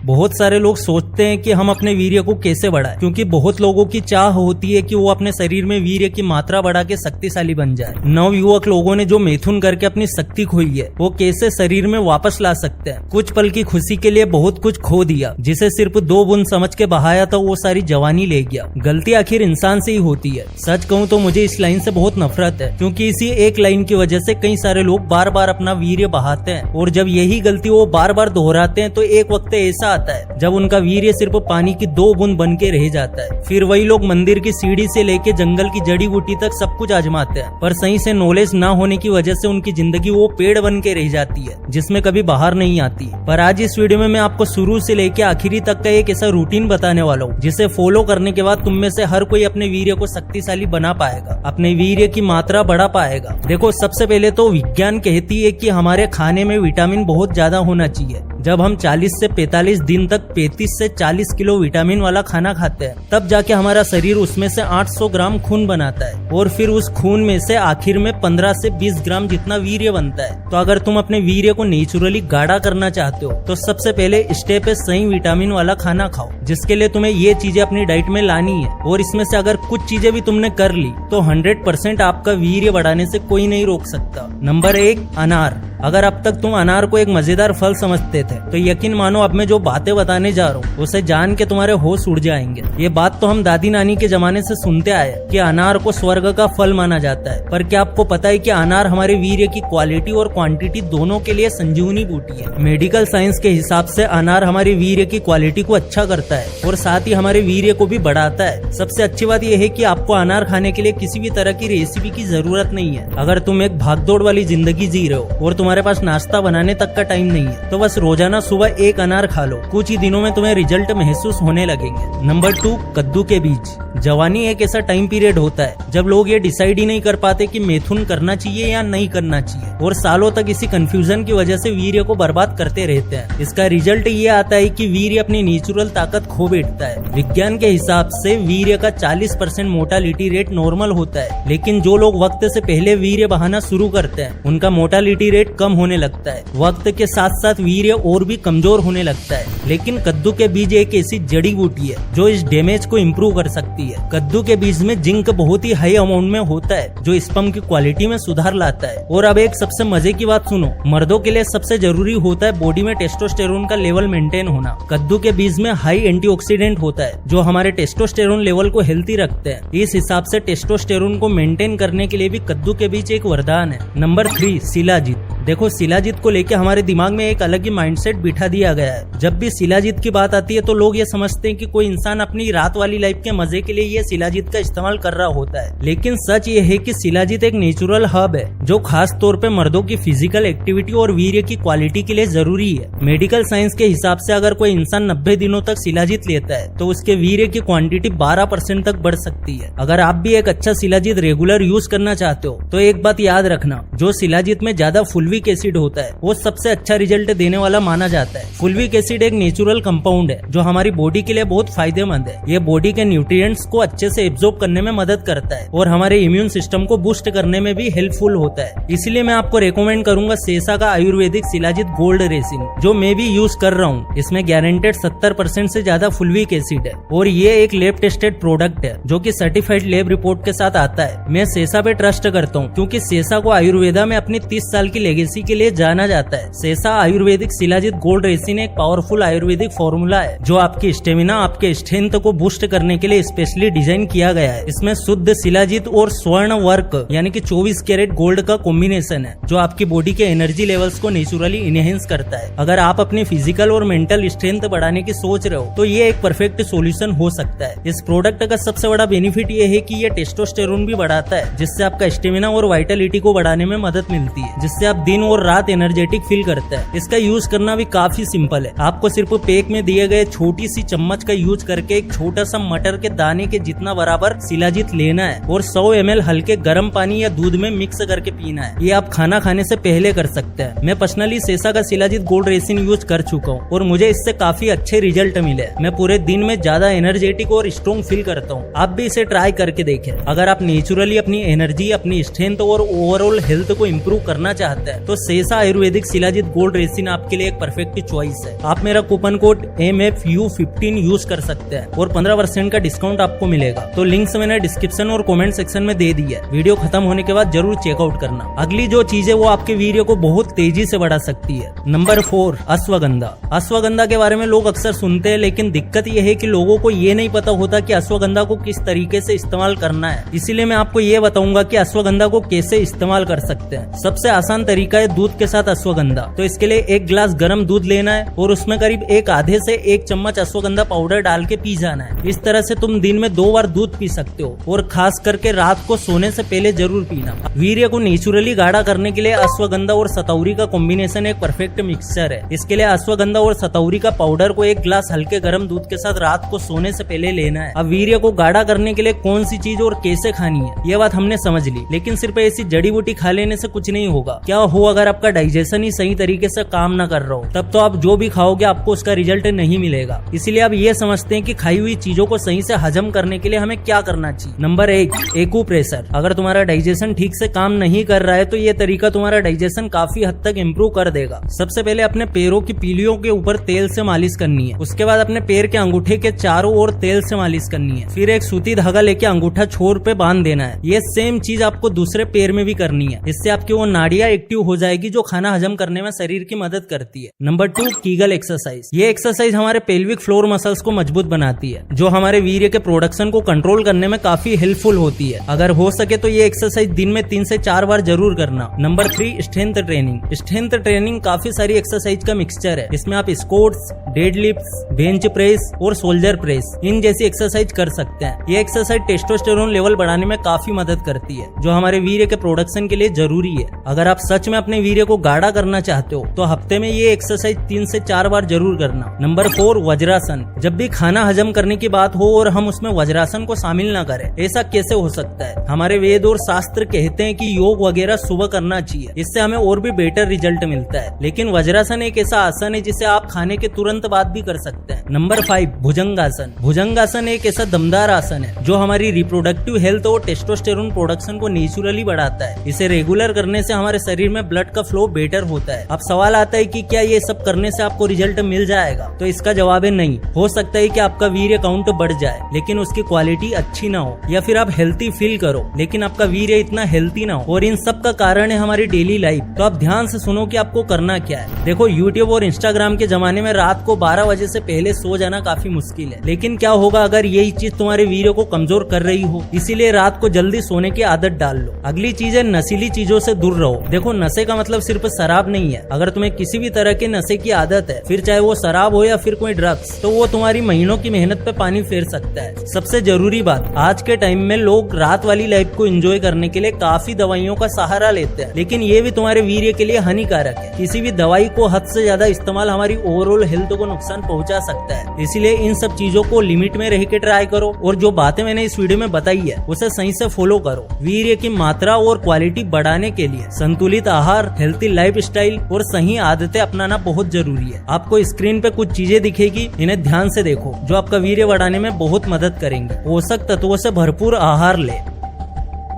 बहुत सारे लोग सोचते हैं कि हम अपने वीर्य को कैसे बढ़ाएं, क्योंकि बहुत लोगों की चाह होती है कि वो अपने शरीर में वीर्य की मात्रा बढ़ा के शक्तिशाली बन जाए। नवयुवक लोगों ने जो मैथुन करके अपनी शक्ति खोई है वो कैसे शरीर में वापस ला सकते हैं। कुछ पल की खुशी के लिए बहुत कुछ खो दिया, जिसे सिर्फ 2 बूंद समझ के बहाया तो वो सारी जवानी ले गया। गलती आखिर इंसान से ही होती है। सच कहूँ तो मुझे इस लाइन से बहुत नफरत है, क्योंकि इसी एक लाइन की वजह से कई सारे लोग बार बार अपना वीर्य बहाते हैं, और जब यही गलती वो बार बार दोहराते हैं तो एक वक्त ऐसा आता है जब उनका वीर्य सिर्फ पानी की 2 बूंद बन के रह जाता है। फिर वही लोग मंदिर की सीढ़ी से लेके जंगल की जड़ी बूटी तक सब कुछ आजमाते हैं, पर सही से नॉलेज ना होने की वजह से उनकी जिंदगी वो पेड़ बन के रह जाती है जिसमें कभी बाहर नहीं आती। पर आज इस वीडियो में मैं आपको शुरू से लेके आखिरी तक का एक ऐसा रूटीन बताने वाला हूँ जिसे फॉलो करने के बाद तुम में से हर कोई अपने वीर्य को शक्तिशाली बना पाएगा, अपने वीर्य की मात्रा बढ़ा पाएगा। देखो, सबसे पहले तो विज्ञान कहती है कि हमारे खाने में विटामिन बहुत ज्यादा होना चाहिए। जब हम 40 से 45 दिन तक 35 से 40 किलो विटामिन वाला खाना खाते हैं, तब जाके हमारा शरीर उसमें से 800 ग्राम खून बनाता है, और फिर उस खून में से आखिर में 15 से 20 ग्राम जितना वीर्य बनता है। तो अगर तुम अपने वीर्य को नेचुरली गाढ़ा करना चाहते हो तो सबसे पहले स्टेप है सही विटामिन वाला खाना खाओ, जिसके लिए तुम्हें ये चीजें अपनी डाइट में लानी है। और इसमें से अगर कुछ चीजें भी तुमने कर ली तो 100% आपका वीर्य बढ़ाने से कोई नहीं रोक सकता। नंबर 1, अनार। अगर अब तक तुम अनार को एक मजेदार फल समझते थे तो यकीन मानो अब मैं जो बातें बताने जा रहा हूँ उसे जान के तुम्हारे होश उड़ जाएंगे। ये बात तो हम दादी नानी के जमाने से सुनते आए कि अनार को स्वर्ग का फल माना जाता है, पर क्या आपको पता है कि अनार हमारे वीर्य की क्वालिटी और क्वांटिटी दोनों के लिए संजीवनी बूटी है। मेडिकल साइंस के हिसाब से अनार हमारे वीर्य की क्वालिटी को अच्छा करता है और साथ ही हमारे वीर्य को भी बढ़ाता है। सबसे अच्छी बात यह है कि आपको अनार खाने के लिए किसी भी तरह की रेसिपी की जरूरत नहीं है। अगर तुम एक भागदौड़ वाली जिंदगी जी रहे हो और तुम्हारे पास नाश्ता बनाने तक का टाइम नहीं है तो बस रोजाना सुबह 1 अनार खा लो। कुछ ही दिनों में तुम्हें रिजल्ट महसूस होने लगेंगे। नंबर 2, कद्दू के बीज। जवानी एक ऐसा टाइम पीरियड होता है जब लोग ये डिसाइड ही नहीं कर पाते कि मैथुन करना चाहिए या नहीं करना चाहिए, और सालों तक इसी कंफ्यूजन की वजह से वीर्य को बर्बाद करते रहते हैं। इसका रिजल्ट ये आता है कि वीर्य अपनी नेचुरल ताकत खो बैठता है। विज्ञान के हिसाब से वीर्य का 40% मोर्टालिटी रेट नॉर्मल होता है, लेकिन जो लोग वक्त से पहले वीर्य बहाना शुरू करते हैं उनका मोर्टालिटी रेट कम होने लगता है। वक्त के साथ साथ वीर्य और भी कमजोर होने लगता है। लेकिन कद्दू के बीज एक ऐसी जड़ी बूटी है जो इस डैमेज को इम्प्रूव कर सकती है। कद्दू के बीज में जिंक बहुत ही हाई अमाउंट में होता है जो स्पर्म की क्वालिटी में सुधार लाता है। और अब एक सबसे मजे की बात सुनो, मर्दों के लिए सबसे जरूरी होता है बॉडी में टेस्टोस्टेरोन का लेवल मेंटेन होना। कद्दू के बीज में हाई एंटीऑक्सीडेंट होता है जो हमारे टेस्टोस्टेरोन लेवल को हेल्थी रखते हैं। इस हिसाब से टेस्टोस्टेरोन को मेंटेन करने के लिए भी कद्दू के बीज एक वरदान है। नंबर 3, शिलाजीत। देखो, शिलाजीत को लेके हमारे दिमाग में एक अलग ही माइंडसेट बिठा दिया गया है। जब भी शिलाजीत की बात आती है तो लोग ये समझते हैं कि कोई इंसान अपनी रात वाली लाइफ के मजे के लिए ये शिलाजीत का इस्तेमाल कर रहा होता है, लेकिन सच ये है कि शिलाजीत एक नेचुरल हर्ब है जो खास तौर पे मर्दों की फिजिकल एक्टिविटी और वीर्य की क्वालिटी के लिए जरूरी है। मेडिकल साइंस के हिसाब से अगर कोई इंसान 90 दिनों तक शिलाजीत लेता है तो उसके वीर्य की क्वांटिटी 12% तक बढ़ सकती है। अगर आप भी एक अच्छा शिलाजीत रेगुलर यूज करना चाहते हो तो एक बात याद रखना, जो शिलाजीत में ज्यादा फुल्विक एसिड होता है वो सबसे अच्छा रिजल्ट देने वाला माना जाता है। फुल्विक एसिड एक नेचुरल कंपाउंड है जो हमारी बॉडी के लिए बहुत फायदेमंद है। ये बॉडी के न्यूट्रिएंट्स को अच्छे से एब्जॉर्ब करने में मदद करता है और हमारे इम्यून सिस्टम को बूस्ट करने में भी हेल्पफुल होता है। इसलिए मैं आपको रेकमेंड करूंगा सेसा का आयुर्वेदिक शिलाजीत गोल्ड रेसिन, जो मैं भी यूज कर रहा हूँ। इसमें गारंटेड 70% से ज्यादा फुल्विक एसिड है और ये एक लैब टेस्टेड प्रोडक्ट है जो कि सर्टिफाइड लैब रिपोर्ट के साथ आता है। मैं सेसा पे ट्रस्ट करता हूँ क्योंकि सेसा को आयुर्वेदा में अपनी 30 साल की लेगेसी के लिए जाना जाता है। सेसा आयुर्वेदिक शिलाजीत गोल्ड रेसिन एक पावरफुल आयुर्वेदिक फॉर्मूला है जो आपकी स्टेमिना, आपके स्ट्रेंथ को बूस्ट करने के लिए स्पेशली डिजाइन किया गया है। इसमें शुद्ध शिलाजीत और स्वर्ण वर्क यानी कि 24 कैरेट गोल्ड का कॉम्बिनेशन है जो आपकी बॉडी के एनर्जी लेवल्स को नेचुरली इनहेंस करता है। अगर आप अपनी फिजिकल और मेंटल स्ट्रेंथ बढ़ाने की सोच रहे हो तो ये एक परफेक्ट सोल्यूशन हो सकता है। इस प्रोडक्ट का सबसे बड़ा बेनिफिट ये है कि ये टेस्टोस्टेरोन भी बढ़ाता है, जिससे आपका स्टेमिना और वाइटलिटी को बढ़ाने में मदद मिलती है, जिससे आप दिन और रात एनर्जेटिक फील करते हैं। इसका यूज करना भी काफी सिंपल है। आपको सिर्फ पैक में दिए गए छोटी सी चम्मच का यूज करके एक छोटा सा मटर के दाने के जितना बराबर शिलाजीत लेना है और 100 ml हल्के गर्म पानी या दूध में मिक्स करके पीना है। ये आप खाना खाने से पहले कर सकते हैं। मैं पर्सनली सेसा का शिलाजीत गोल्ड रेसिन यूज कर चुका हूँ और मुझे इससे काफी अच्छे रिजल्ट मिले। मैं पूरे दिन में ज्यादा एनर्जेटिक और स्ट्रॉन्ग फील करता हूँ। आप भी इसे ट्राई करके देखें। अगर आप नेचुरली अपनी एनर्जी, अपनी स्ट्रेंथ और ओवरऑल हेल्थ को इम्प्रूव करना चाहते हैं है तो सेसा आयुर्वेदिक शिलाजीत गोल्ड रेसिन आपके लिए एक परफेक्ट चॉइस है। आप मेरा कूपन कोड MFU15 यूज कर सकते हैं और 15% का डिस्काउंट आपको मिलेगा। तो लिंक्स मैंने डिस्क्रिप्शन और कमेंट सेक्शन में दे दी है। वीडियो खत्म होने के बाद जरूर चेकआउट करना। अगली जो चीज है वो आपके वीर्य को बहुत तेजी से बढ़ा सकती है। नंबर 4, अश्वगंधा। अश्वगंधा के बारे में लोग अक्सर सुनते हैं, लेकिन दिक्कत यह है कि लोगों को ये नहीं पता होता कि अश्वगंधा को किस तरीके से इस्तेमाल करना है। इसीलिए मैं आपको ये बताऊंगा कि अश्वगंधा को कैसे इस्तेमाल कर सकते हैं। सबसे आसान तरीका है दूध के साथ अश्वगंधा। तो इसके लिए 1 गिलास गर्म दूध लेना है और उसमें करीब 1 आधे से 1 चम्मच अश्वगंधा पाउडर डाल के पी जाना है। इस तरह से तुम दिन में 2 बार दूध पी सकते हो और खास करके रात को सोने से पहले जरूर पीना। वीर्य को नेचुरली गाढ़ा करने के लिए अश्वगंधा और सतौरी का कॉम्बिनेशन एक परफेक्ट मिक्सचर है। इसके लिए अश्वगंधा और सतौरी का पाउडर को 1 गिलास हल्के गर्म दूध के साथ रात को सोने से पहले लेना है। अब वीर्य को गाढ़ा करने के लिए कौन सी चीज और कैसे खानी है ये बात हमने समझ ली, लेकिन सिर्फ ऐसी जड़ी बूटी खा लेने से कुछ नहीं होगा। क्या हो अगर आपका डाइजेशन ही सही तरीके से काम न कर रहा हो, तब तो आप जो भी खाओगे आपको उसका रिजल्ट नहीं मिलेगा। इसीलिए आप ये समझते हैं कि खाई हुई चीजों को सही से हजम करने के लिए हमें क्या करना चाहिए। Number 1, acupressure. अगर तुम्हारा डाइजेशन ठीक से काम नहीं कर रहा है तो ये तरीका तुम्हारा डाइजेशन काफी हद तक इम्प्रूव कर देगा। सबसे पहले अपने पैरों की पीलियों के ऊपर तेल से मालिश करनी है। उसके बाद अपने पैर के अंगूठे के चारों ओर तेल से मालिश करनी है। फिर एक सूती धागा लेके अंगूठा छोर पे बांध देना है। ये सेम चीज आपको दूसरे पैर में भी करनी है। इससे आपकी वो नाड़ियां एक्टिव हो जाएगी जो खाना हजम करने में शरीर की मदद करती है। Number 2, Kegel exercise. ये एक्सरसाइज हमारे पेल्विक फ्लोर मसल्स को मजबूत बनाती है, जो हमारे वीर्य के प्रोडक्शन को कंट्रोल करने में काफी हेल्पफुल होती है। अगर हो सके तो ये एक्सरसाइज दिन में 3 से 4 बार जरूर करना। Number 3, strength training. Strength training काफी सारी एक्सरसाइज का मिक्सचर है। इसमें आप स्क्वाट्स, डेडलिफ्ट्स, बेंच प्रेस और शोल्डर प्रेस इन जैसी एक्सरसाइज कर सकते हैं। ये एक्सरसाइज टेस्टोस्टेरोन लेवल बढ़ाने में काफी मदद करती है, जो हमारे वीर्य के प्रोडक्शन के लिए जरूरी है। अगर आप सच में अपने वीर्य को गाढ़ा करना चाहते हो तो हफ्ते में ये एक्सरसाइज 3 से 4 बार जरूर करना। नंबर 4, वज्रासन। जब भी खाना हजम करने की बात हो और हम उसमें वज्रासन को शामिल न करें, ऐसा कैसे हो सकता है। हमारे वेद और शास्त्र कहते हैं कि योग वगैरह सुबह करना चाहिए, इससे हमें और भी बेटर रिजल्ट मिलता है। लेकिन वज्रासन एक ऐसा आसन है जिसे आप खाने के तुरंत बाद भी कर सकते हैं। नंबर 5, भुजंगासन। भुजंगासन एक ऐसा दमदार आसन है जो हमारी रिप्रोडक्टिव हेल्थ और टेस्टोस्टेरोन प्रोडक्शन को नेचुरली बढ़ाता है। इसे रेगुलर करने से हमारे शरीर में ब्लड का फ्लो बेटर होता है। अब सवाल आता है कि क्या ये सब करने से आपको रिजल्ट मिल जाएगा, तो इसका जवाब है नहीं। हो सकता है कि आपका वीर्य काउंट बढ़ जाए लेकिन उसकी क्वालिटी अच्छी ना हो, या फिर आप हेल्थी फील करो लेकिन आपका वीर्य इतना हेल्थी ना हो। और इन सब का कारण है हमारी डेली लाइफ। तो आप ध्यान से सुनो कि आपको करना क्या है। देखो, यूट्यूब और इंस्टाग्राम के जमाने में रात को 12 बजे से पहले सो जाना काफी मुश्किल है, लेकिन क्या होगा अगर यही चीज तुम्हारे वीर्य को कमजोर कर रही हो। इसीलिए रात को जल्दी सोने की आदत डाल लो। अगली चीज है नशीली चीजों से दूर रहो। देखो, नशे का मतलब सिर्फ शराब नहीं है। अगर तुम्हें किसी भी तरह के नशे की आदत है, फिर चाहे वो शराब हो या फिर कोई ड्रग्स, तो वो तुम्हारी महीनों की मेहनत पे पानी फेर सकता है। सबसे जरूरी बात, आज के टाइम में लोग रात वाली लाइफ को एंजॉय करने के लिए काफी दवाइयों का सहारा लेते हैं, लेकिन ये भी तुम्हारे वीर्य के लिए हानिकारक है। किसी भी दवाई को हद से ज्यादा इस्तेमाल हमारी ओवरऑल हेल्थ को नुकसान पहुंचा सकता है। इसीलिए इन सब चीजों को लिमिट में रह के ट्राई करो और जो बातें मैंने इस वीडियो में बताई है उसे सही से फॉलो करो। वीर्य की मात्रा और क्वालिटी बढ़ाने के लिए संतुलित आहार, हेल्थी लाइफस्टाइल और सही आदतें अपनाना बहुत जरूरी है। आपको स्क्रीन पे कुछ चीजें दिखेगी, इन्हें ध्यान से देखो, जो आपका वीर्य बढ़ाने में बहुत मदद करेंगे। पोषक तत्वों से भरपूर आहार ले,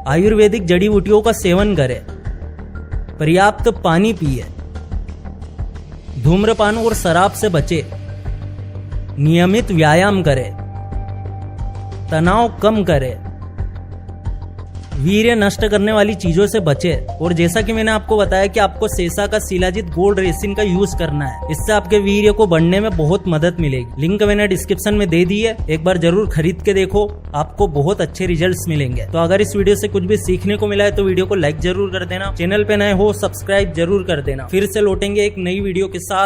आयुर्वेदिक जड़ी बूटियों का सेवन करें, पर्याप्त पानी पिए, धूम्रपान और शराब से बचे, नियमित व्यायाम करें, तनाव कम करें, वीर्य नष्ट करने वाली चीजों से बचे। और जैसा कि मैंने आपको बताया कि आपको सेसा का शिलाजीत गोल्ड रेसिन का यूज करना है, इससे आपके वीर्य को बढ़ने में बहुत मदद मिलेगी। लिंक मैंने डिस्क्रिप्शन में दे दी है, एक बार जरूर खरीद के देखो, आपको बहुत अच्छे रिजल्ट्स मिलेंगे। तो अगर इस वीडियो से कुछ भी सीखने को मिला है तो वीडियो को लाइक जरूर कर देना, चैनल पे नए हो सब्सक्राइब जरूर कर देना। फिर से लौटेंगे एक नई वीडियो के साथ।